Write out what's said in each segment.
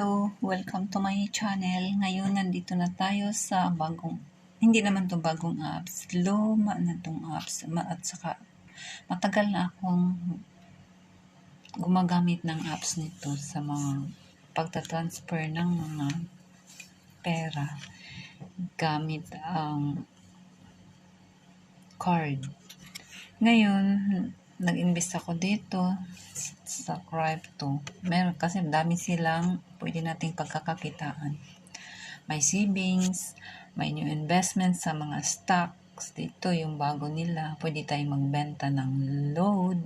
Hello, welcome to my channel. Ngayon, nandito na tayo sa hindi naman to bagong apps. Luma na tong apps. At saka, matagal na akong gumagamit ng apps nito sa mga pagtatransfer ng mga pera gamit ang card. Ngayon, nag-invest ako dito sa crypto. Meron kasi dami silang pwede nating pagkakakitaan. May savings, may new investment sa mga stocks. Dito yung bago nila. Pwede tayong magbenta ng load.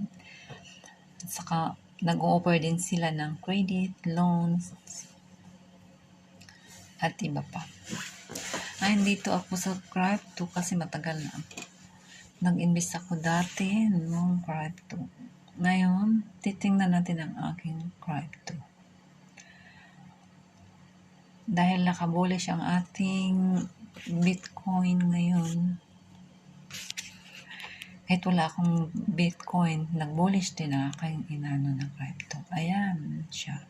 At saka nag-o-offer din sila ng credit, loans, at iba pa. Ngayon dito ako sa crypto kasi matagal na ako. Nag-invest ako dati ng crypto. Ngayon, titingnan natin ang aking crypto. Dahil nakabullish ang ating Bitcoin ngayon. Kahit wala akong Bitcoin, nag-bullish din ang aking inano na crypto. Ayan siya.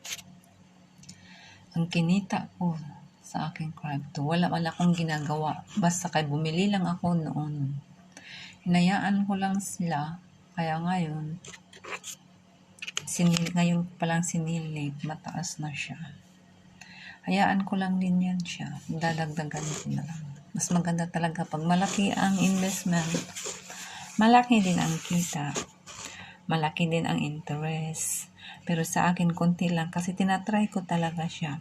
Ang kinita ko sa aking crypto, wala akong ginagawa. Basta kay bumili lang ako noon. Hinayaan ko lang sila. Kaya ngayon palang sinilip, mataas na siya. Hayaan ko lang din yan siya. Dadagdagan ko na lang. Mas maganda talaga pag malaki ang investment. Malaki din ang kita. Malaki din ang interest. Pero sa akin, konti lang. Kasi tinatry ko talaga siya.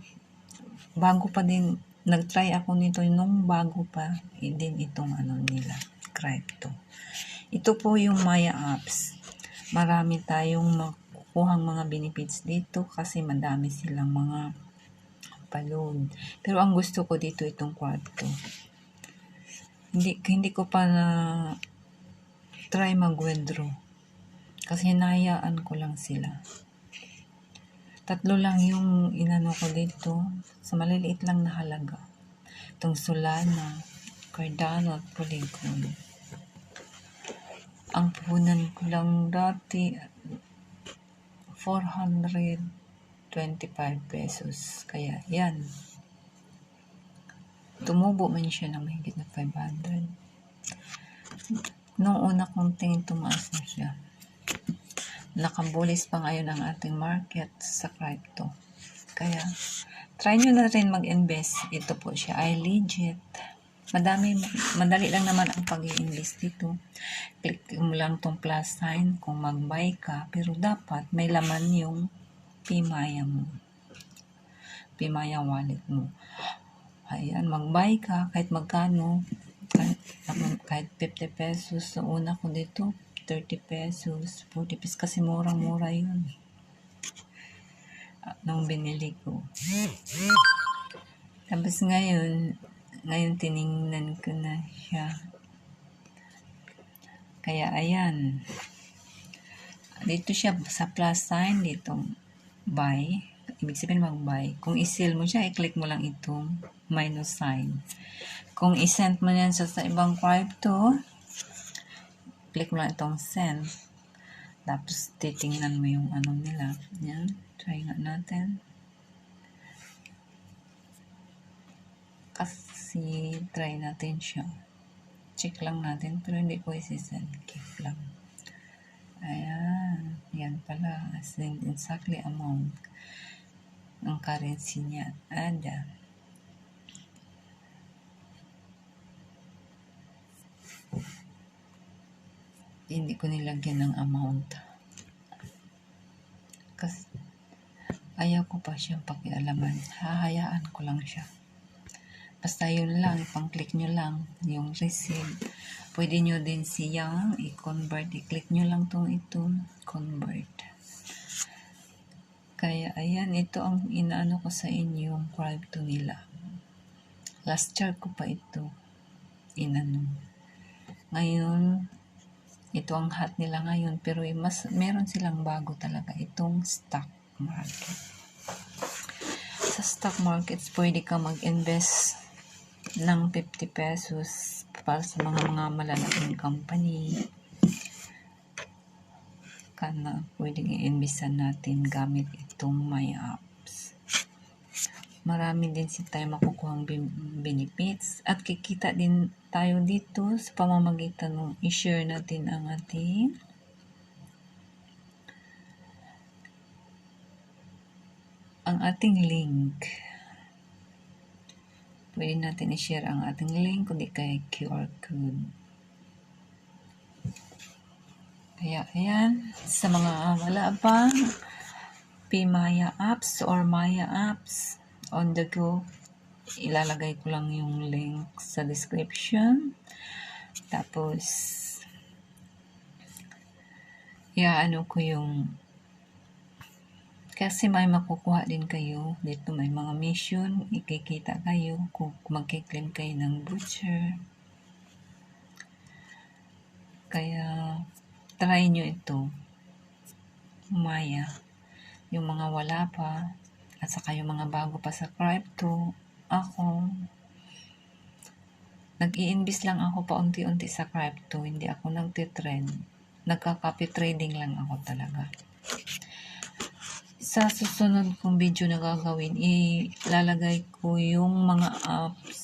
Bago pa din, nagtry ako nito nung bago pa din itong nila, crypto. Ito po yung Maya apps. Marami tayong makukuhang mga benefits dito kasi madami silang mga palon. Pero ang gusto ko dito itong crypto. Hindi ko pa na try mag-withdraw. Kasi hinayaan ko lang sila. 3 lang yung inano ko dito sa maliliit lang na halaga. Itong Solana, Cardano at Polygon. Ang puhunan ko lang dati 425 pesos. Kaya yan. Tumubo man siya ng mahigit na 500. Nung una kong tingin, tumaas na siya. Nakabulis pa ngayon ang ating market sa crypto. Kaya, try nyo na rin mag-invest. Ito po siya ay legit. Madali lang naman ang pag-i-invest dito. Click mo lang tong plus sign kung mag-buy ka. Pero dapat may laman yung Pimaya mo. Pimaya wallet mo. Ayan, mag-buy ka kahit magkano. Kahit 50 pesos. Sa una ko dito, 30 pesos, 40 pesos. Kasi murang-mura yun. Nung binili ko. Tapos ngayon tiningnan ko na siya. Kaya ayan. Dito siya sa plus sign, dito buy. Ibig sabihin mag-buy. Kung i-sell mo siya, i-click mo lang itong minus sign. Kung i-send mo yan sa ibang crypto, click mo lang itong send. Tapos titingnan mo yung nila. Yan. Try nga natin. Kasi try natin siya. Check lang natin. Pero hindi ko isi-send. Keep lang. Ayan. Yan pala. As in exactly amount ng currency niya. Ada. Hindi ko nilagyan ng amount. Kasi ayaw ko pa siyang pakialaman. Hahayaan ko lang siya. Basta yun lang, ipang-click nyo lang yung receive. Pwede nyo din siyang i-convert. I-click nyo lang ito, convert. Kaya, ayan, ito ang inaano ko sa inyo, yung crypto nila. Last year ko pa ito inano. Ngayon, ito ang hot nila ngayon. Pero meron silang bago talaga. Itong stock market. Sa stock markets, pwede ka mag-invest ng 50 pesos para sa mga malalaking company. Kana pwedeng i-investan natin gamit itong my apps. marami din tayo makukuhang benefits at kikita din tayo dito sa pamamagitan ng i-share natin ang ating link. Pwede natin i-share ang ating link kundi kay QR code. Kaya ayan, sa mga wala pa Maya apps or Maya apps on the go, ilalagay ko lang yung link sa description. Tapos ano ko yung kasi may makukuha din kayo dito, may mga mission, ikikita kayo kung magkiklaim kayo ng voucher. Kaya try nyo ito, Maya, yung mga wala pa at saka yung mga bago pa sa crypto. Ako nag-i-invest lang ako paunti-unti sa crypto, hindi ako nagtitrend, nagka-copy trading lang ako talaga. Sa susunod kong video na gagawin, ilalagay ko yung mga apps